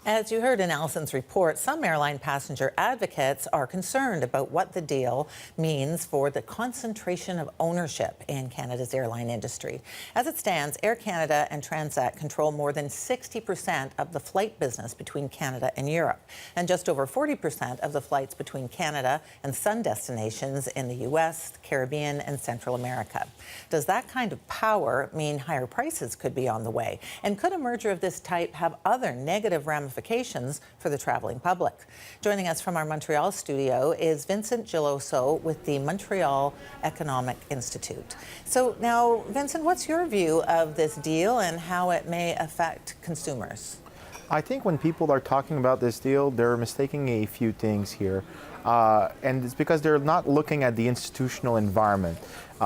As you heard in Allison's report, some airline passenger advocates are concerned about what the deal means for the concentration of ownership in Canada's airline industry. As it stands, Air Canada and Transat control more than 60% of the flight business between Canada and Europe, and just over 40% of the flights between Canada and sun destinations in the U.S., the Caribbean, and Central America. Does that kind of power mean higher prices could be on the way? And could a merger of this type have other negative ramifications for the traveling public? Joining us from our Montreal studio is Vincent Geloso with the Montreal Economic Institute. So now, Vincent, what's your view of this deal and how it may affect consumers? I think when people are talking about this deal, they're mistaking a few things here. And it's because they're not looking at the institutional environment.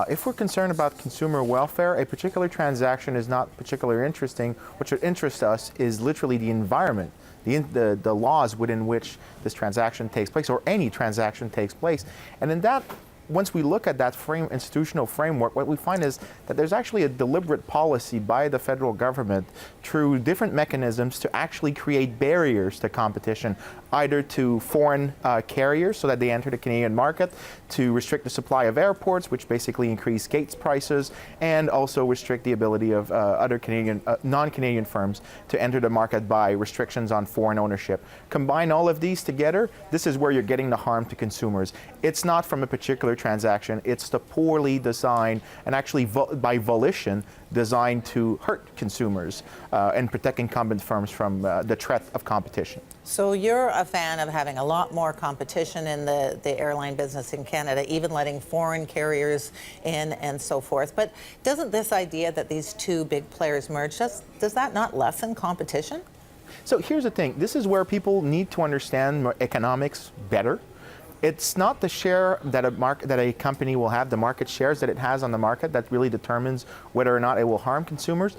If we're concerned about consumer welfare, a particular transaction is not particularly interesting. What should interest us is literally the environment, the laws within which this transaction takes place, or any transaction takes place. And in that, once we look at that institutional framework, what we find is that there's actually a deliberate policy by the federal government through different mechanisms to actually create barriers to competition, either to foreign carriers so that they enter the Canadian market, to restrict the supply of airports, which basically increase gates prices, and also restrict the ability of other Canadian, non-Canadian firms to enter the market by restrictions on foreign ownership. Combine all of these together, this is where you're getting the harm to consumers. It's not from a particular transaction, it's the poorly designed and actually by volition designed to hurt consumers and protect incumbent firms from the threat of competition. So you're a fan of having a lot more competition in the airline business in Canada, even letting foreign carriers in and so forth. But doesn't this idea that these two big players merge, does that not lessen competition? So here's the thing, this is where people need to understand economics better. It's not the share that a company will have, the market shares that it has on the market, that really determines whether or not it will harm consumers.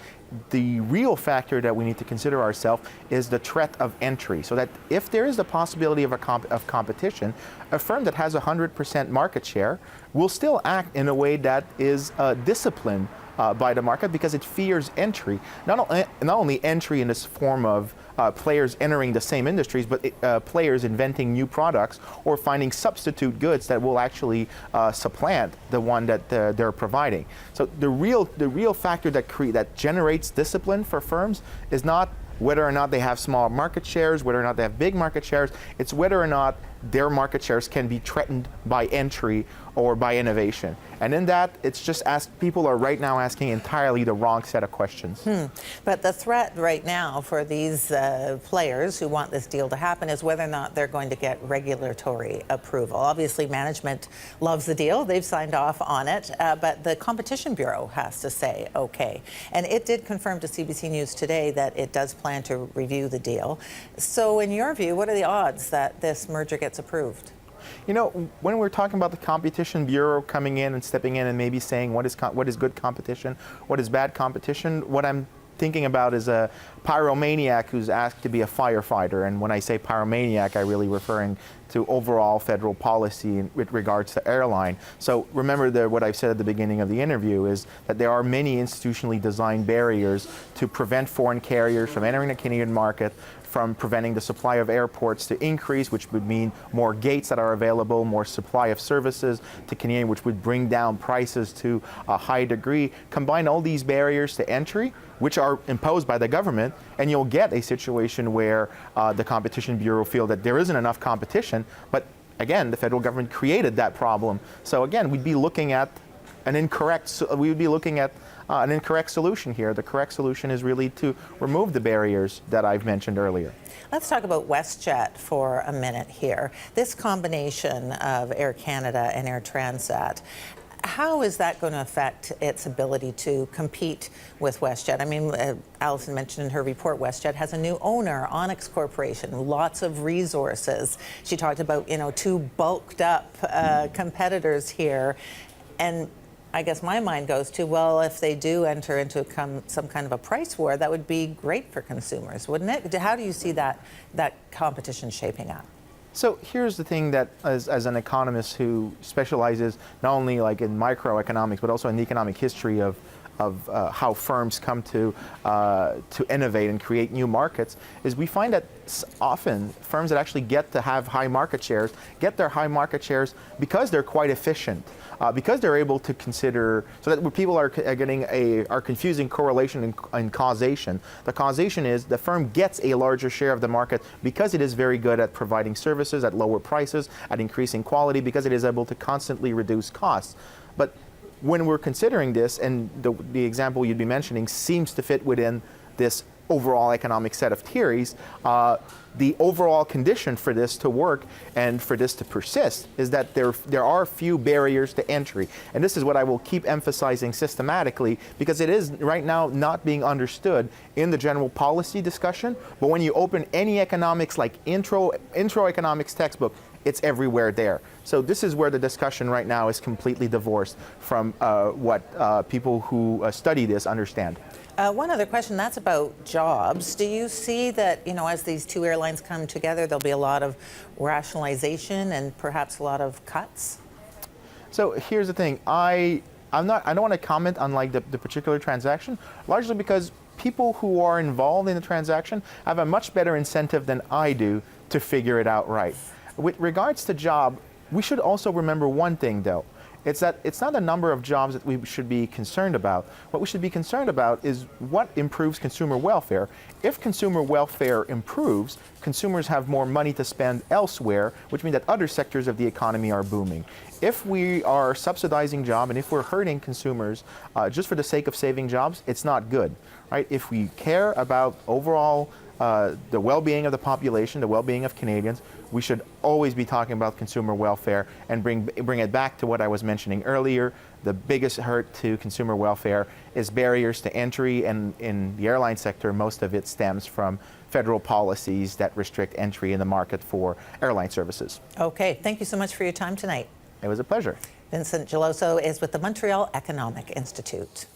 The real factor that we need to consider ourselves is the threat of entry, so that if there is the possibility of competition, a firm that has 100% market share will still act in a way that is disciplined by the market, because it fears entry. Not only entry in this form of players entering the same industries, but players inventing new products or finding substitute goods that will actually supplant the one that they're providing. So the real factor that generates discipline for firms is not whether or not they have small market shares, whether or not they have big market shares. It's whether or not their market shares can be threatened by entry or by innovation. And in that, it's just people are right now asking entirely the wrong set of questions. But the threat right now for these players who want this deal to happen is whether or not they're going to get regulatory approval. Obviously, management loves the deal. They've signed off on it, but the Competition Bureau has to say okay. And it did confirm to CBC News today that it does plan to review the deal. So in your view, what are the odds that this merger gets approved? You know, when we're talking about the Competition Bureau coming in and stepping in and maybe saying what is good competition, what is bad competition, what I'm thinking about is a pyromaniac who's asked to be a firefighter. And when I say pyromaniac, I'm really referring to overall federal policy with regards to airline. So remember what I've said at the beginning of the interview is that there are many institutionally designed barriers to prevent foreign carriers from entering the Canadian market, from preventing the supply of airports to increase, which would mean more gates that are available, more supply of services to Canadian, which would bring down prices to a high degree. Combine all these barriers to entry, which are imposed by the government, and you'll get a situation where the Competition Bureau feel that there isn't enough competition, but again, the federal government created that problem. So again, we'd be looking at an incorrect solution here. The correct solution is really to remove the barriers that I've mentioned earlier. Let's talk about Westjet for a minute here. This combination of Air Canada and Air Transat, how is that going to affect its ability to compete with Westjet? I mean, Allison mentioned in her report, Westjet has a new owner, Onyx Corporation, lots of resources. She talked about, two bulked up competitors here. And I guess my mind goes to, well, if they do enter into some kind of a price war, that would be great for consumers, wouldn't it? How do you see that competition shaping up? So here's the thing that, as an economist who specializes not only like in microeconomics, but also in the economic history of how firms come to innovate and create new markets, is we find that often firms that actually get to have high market shares get their high market shares because they're quite efficient. Because they're able to consider, so that people are confusing correlation and causation. The causation is the firm gets a larger share of the market because it is very good at providing services at lower prices, at increasing quality, because it is able to constantly reduce costs. But when we're considering this, and the example you'd be mentioning seems to fit within this overall economic set of theories, the overall condition for this to work and for this to persist is that there are few barriers to entry. And this is what I will keep emphasizing systematically, because it is right now not being understood in the general policy discussion. But when you open any economics, like intro economics textbook, it's everywhere there. So this is where the discussion right now is completely divorced from what people who study this understand. One other question, that's about jobs. Do you see that, as these two airlines come together, there'll be a lot of rationalization and perhaps a lot of cuts? So here's the thing. I don't want to comment on the particular transaction, largely because people who are involved in the transaction have a much better incentive than I do to figure it out right. With regards to job, we should also remember one thing, though. It's that it's not the number of jobs that we should be concerned about. What we should be concerned about is what improves consumer welfare. If consumer welfare improves, consumers have more money to spend elsewhere, which means that other sectors of the economy are booming. If we are subsidizing jobs and if we're hurting consumers just for the sake of saving jobs, it's not good, right? If we care about overall the well-being of the population, the well-being of Canadians, we should always be talking about consumer welfare and bring it back to what I was mentioning earlier. The biggest hurt to consumer welfare is barriers to entry, and in the airline sector, most of it stems from federal policies that restrict entry in the market for airline services. Okay, thank you so much for your time tonight. It was a pleasure. Vincent Geloso is with the Montreal Economic Institute.